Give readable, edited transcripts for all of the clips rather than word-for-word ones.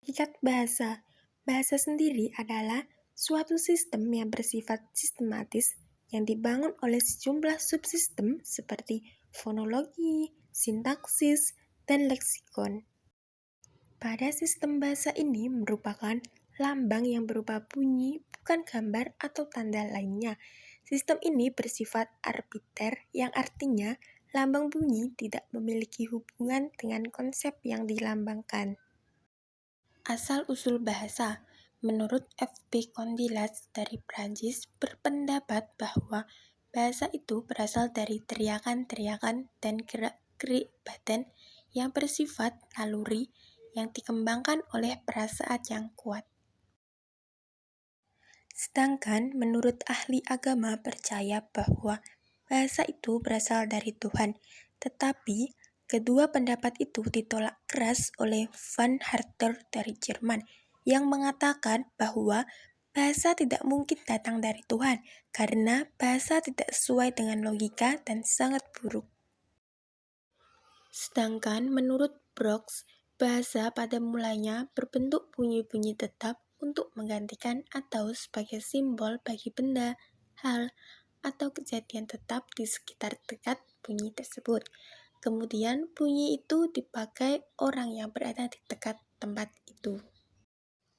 Hakikat bahasa. Bahasa sendiri adalah suatu sistem yang bersifat sistematis yang dibangun oleh sejumlah subsistem seperti fonologi, sintaksis, dan leksikon. Pada sistem bahasa ini merupakan lambang yang berupa bunyi, bukan gambar atau tanda lainnya. Sistem ini bersifat arbiter yang artinya lambang bunyi tidak memiliki hubungan dengan konsep yang dilambangkan. Asal-usul bahasa. Menurut F.B. Condillac dari Prancis berpendapat bahwa bahasa itu berasal dari teriakan-teriakan dan gerak-gerik badan yang bersifat naluri yang dikembangkan oleh perasaan yang kuat. Sedangkan menurut ahli agama percaya bahwa bahasa itu berasal dari Tuhan, tetapi kedua pendapat itu ditolak keras oleh Van Harter dari Jerman yang mengatakan bahwa bahasa tidak mungkin datang dari Tuhan karena bahasa tidak sesuai dengan logika dan sangat buruk. Sedangkan menurut Brooks, bahasa pada mulanya berbentuk bunyi-bunyi tetap untuk menggantikan atau sebagai simbol bagi benda, hal, atau kejadian tetap di sekitar dekat bunyi tersebut. Kemudian bunyi itu dipakai orang yang berada di dekat tempat itu.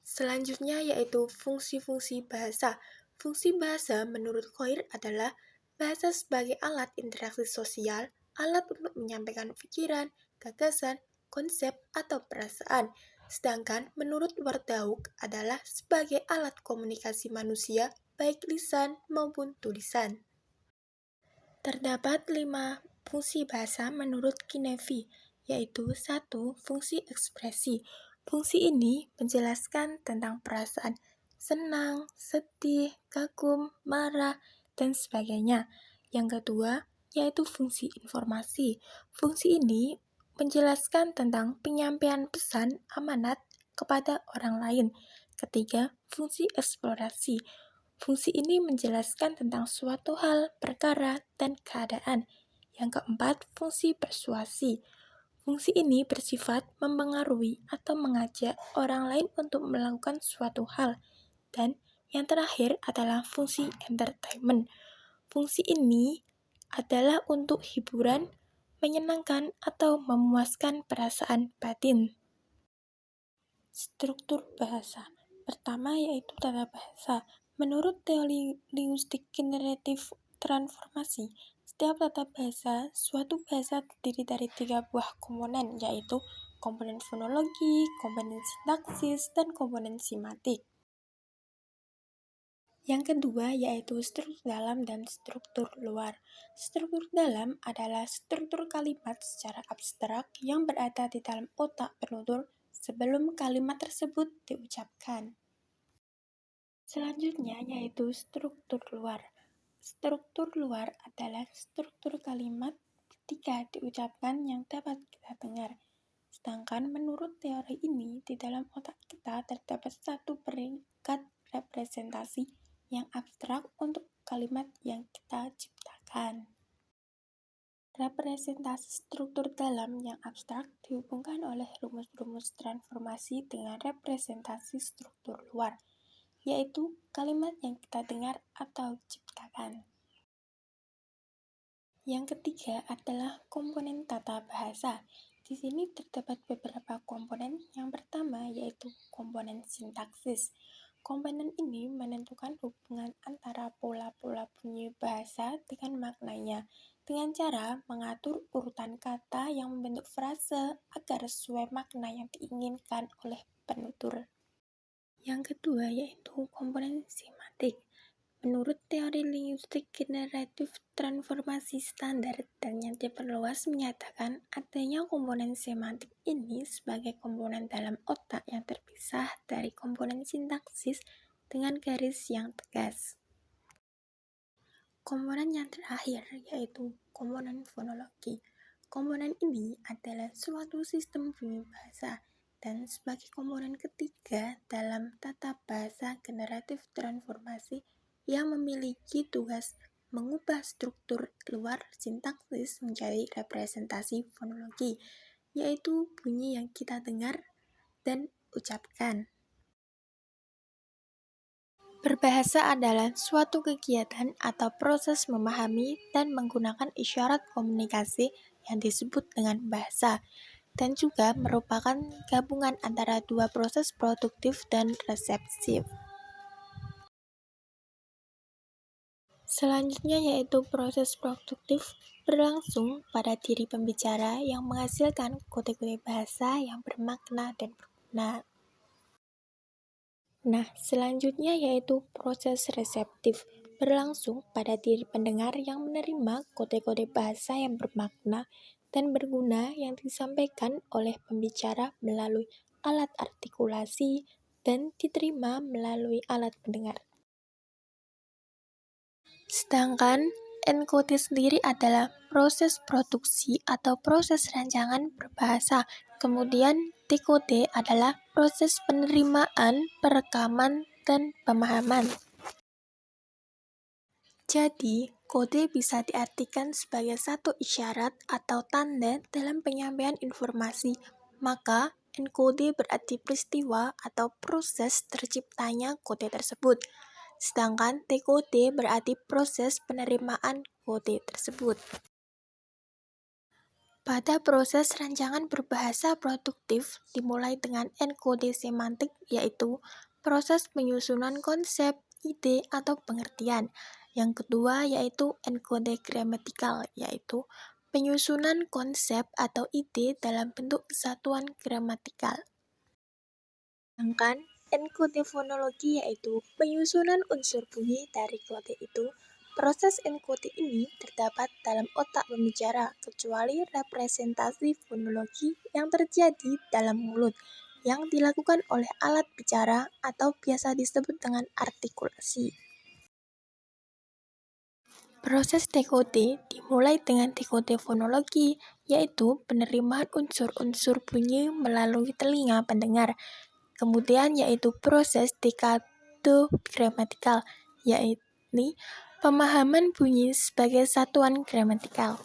Selanjutnya yaitu fungsi-fungsi bahasa. Fungsi bahasa menurut Coir adalah bahasa sebagai alat interaksi sosial, alat untuk menyampaikan pikiran, gagasan, konsep, atau perasaan. Sedangkan menurut Wardauk adalah sebagai alat komunikasi manusia, baik lisan maupun tulisan. Terdapat 5 fungsi bahasa menurut Kinevi, yaitu 1. Fungsi ekspresi. Fungsi ini menjelaskan tentang perasaan senang, sedih, kagum, marah, dan sebagainya. Yang kedua, yaitu fungsi informasi. Fungsi ini menjelaskan tentang penyampaian pesan amanat kepada orang lain. Ketiga, fungsi eksplorasi. Fungsi ini menjelaskan tentang suatu hal, perkara, dan keadaan. Yang keempat, fungsi persuasi. Fungsi ini bersifat mempengaruhi atau mengajak orang lain untuk melakukan suatu hal. Dan yang terakhir adalah fungsi entertainment. Fungsi ini adalah untuk hiburan, menyenangkan, atau memuaskan perasaan batin. Struktur bahasa. Pertama yaitu tata bahasa. Menurut teori linguistik generatif transformasi, setiap tata bahasa, suatu bahasa terdiri dari 3 buah komponen, yaitu komponen fonologi, komponen sintaksis, dan komponen simatik. Yang kedua yaitu struktur dalam dan struktur luar. Struktur dalam adalah struktur kalimat secara abstrak yang berada di dalam otak penutur sebelum kalimat tersebut diucapkan. Selanjutnya yaitu struktur luar. Struktur luar adalah struktur kalimat ketika diucapkan yang dapat kita dengar. Sedangkan menurut teori ini, di dalam otak kita terdapat satu peringkat representasi yang abstrak untuk kalimat yang kita ciptakan. Representasi struktur dalam yang abstrak dihubungkan oleh rumus-rumus transformasi dengan representasi struktur luar, yaitu kalimat yang kita dengar atau ciptakan. Yang ketiga adalah komponen tata bahasa. Di sini terdapat beberapa komponen. Yang pertama yaitu komponen sintaksis. Komponen ini menentukan hubungan antara pola-pola bunyi bahasa dengan maknanya, dengan cara mengatur urutan kata yang membentuk frase agar sesuai makna yang diinginkan oleh penutur. Yang kedua yaitu komponen simatik. Menurut teori linguistik generatif transformasi standar dan yang diperluas menyatakan adanya komponen semantik ini sebagai komponen dalam otak yang terpisah dari komponen sintaksis dengan garis yang tegas. Komponen yang terakhir yaitu komponen fonologi. Komponen ini adalah suatu sistem bunyi bahasa dan sebagai komponen ketiga dalam tata bahasa generatif transformasi yang memiliki tugas mengubah struktur luar sintaksis menjadi representasi fonologi, yaitu bunyi yang kita dengar dan ucapkan. Berbahasa adalah suatu kegiatan atau proses memahami dan menggunakan isyarat komunikasi yang disebut dengan bahasa, dan juga merupakan gabungan antara dua proses produktif dan reseptif. Selanjutnya yaitu proses produktif berlangsung pada diri pembicara yang menghasilkan kode-kode bahasa yang bermakna dan berguna. Nah, selanjutnya yaitu proses reseptif berlangsung pada diri pendengar yang menerima kode-kode bahasa yang bermakna dan berguna yang disampaikan oleh pembicara melalui alat artikulasi dan diterima melalui alat pendengar. Sedangkan enkode sendiri adalah proses produksi atau proses rancangan berbahasa. Kemudian dekode adalah proses penerimaan, perekaman, dan pemahaman. Jadi, kode bisa diartikan sebagai satu isyarat atau tanda dalam penyampaian informasi. Maka, enkode berarti peristiwa atau proses terciptanya kode tersebut. Sedangkan dekode berarti proses penerimaan kode tersebut. Pada proses rancangan berbahasa produktif dimulai dengan enkode semantik, yaitu proses penyusunan konsep, ide, atau pengertian. Yang kedua yaitu enkode gramatikal, yaitu penyusunan konsep atau ide dalam bentuk kesatuan gramatikal. Sedangkan enkode fonologi yaitu penyusunan unsur bunyi dari kode itu. Proses enkode ini terdapat dalam otak pembicara, kecuali representasi fonologi yang terjadi dalam mulut, yang dilakukan oleh alat bicara atau biasa disebut dengan artikulasi. Proses dekode dimulai dengan dekode fonologi, yaitu penerimaan unsur-unsur bunyi melalui telinga pendengar. Kemudian yaitu proses dekode gramatikal, yaitu pemahaman bunyi sebagai satuan gramatikal.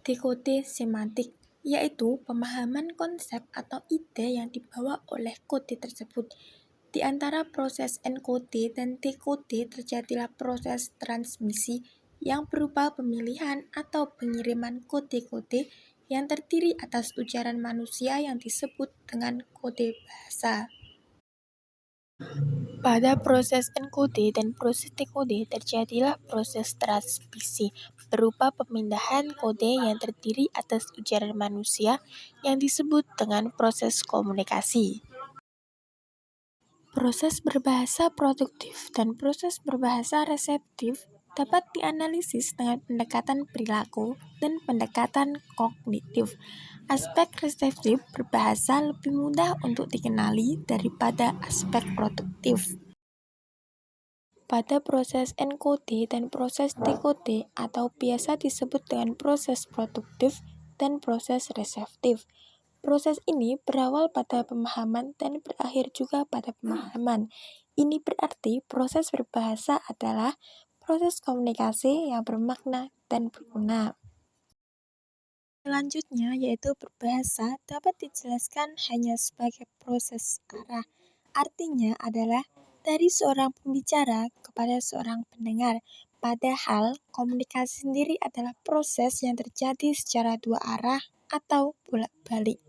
Dekode semantik, yaitu pemahaman konsep atau ide yang dibawa oleh kode tersebut. Di antara proses enkode dan dekode terjadilah proses transmisi yang berupa pemilihan atau pengiriman kode-kode yang terdiri atas ujaran manusia yang disebut dengan kode bahasa. Pada proses enkode dan proses dekode terjadilah proses transmisi berupa pemindahan kode yang terdiri atas ujaran manusia yang disebut dengan proses komunikasi. Proses berbahasa produktif dan proses berbahasa reseptif dapat dianalisis dengan pendekatan perilaku dan pendekatan kognitif. Aspek reseptif berbahasa lebih mudah untuk dikenali daripada aspek produktif. Pada proses enkode dan proses dekode atau biasa disebut dengan proses produktif dan proses reseptif. Proses ini berawal pada pemahaman dan berakhir juga pada pemahaman. Ini berarti proses berbahasa adalah proses komunikasi yang bermakna dan berguna. Selanjutnya yaitu berbahasa dapat dijelaskan hanya sebagai proses arah. Artinya adalah dari seorang pembicara kepada seorang pendengar. Padahal komunikasi sendiri adalah proses yang terjadi secara dua arah atau bolak-balik.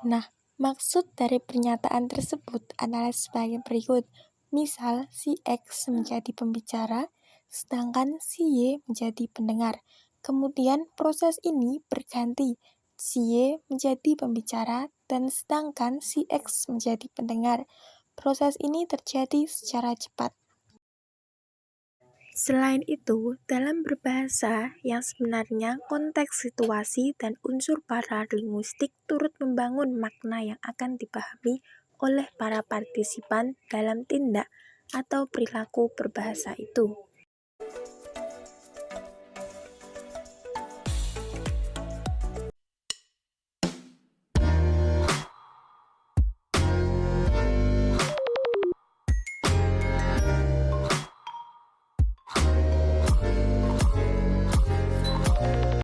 Nah, maksud dari pernyataan tersebut adalah sebagai berikut. Misal, si X menjadi pembicara, sedangkan si Y menjadi pendengar. Kemudian proses ini berganti, si Y menjadi pembicara dan sedangkan si X menjadi pendengar. Proses ini terjadi secara cepat. Selain itu, dalam berbahasa yang sebenarnya konteks situasi dan unsur paralinguistik turut membangun makna yang akan dipahami oleh para partisipan dalam tindak atau perilaku berbahasa itu.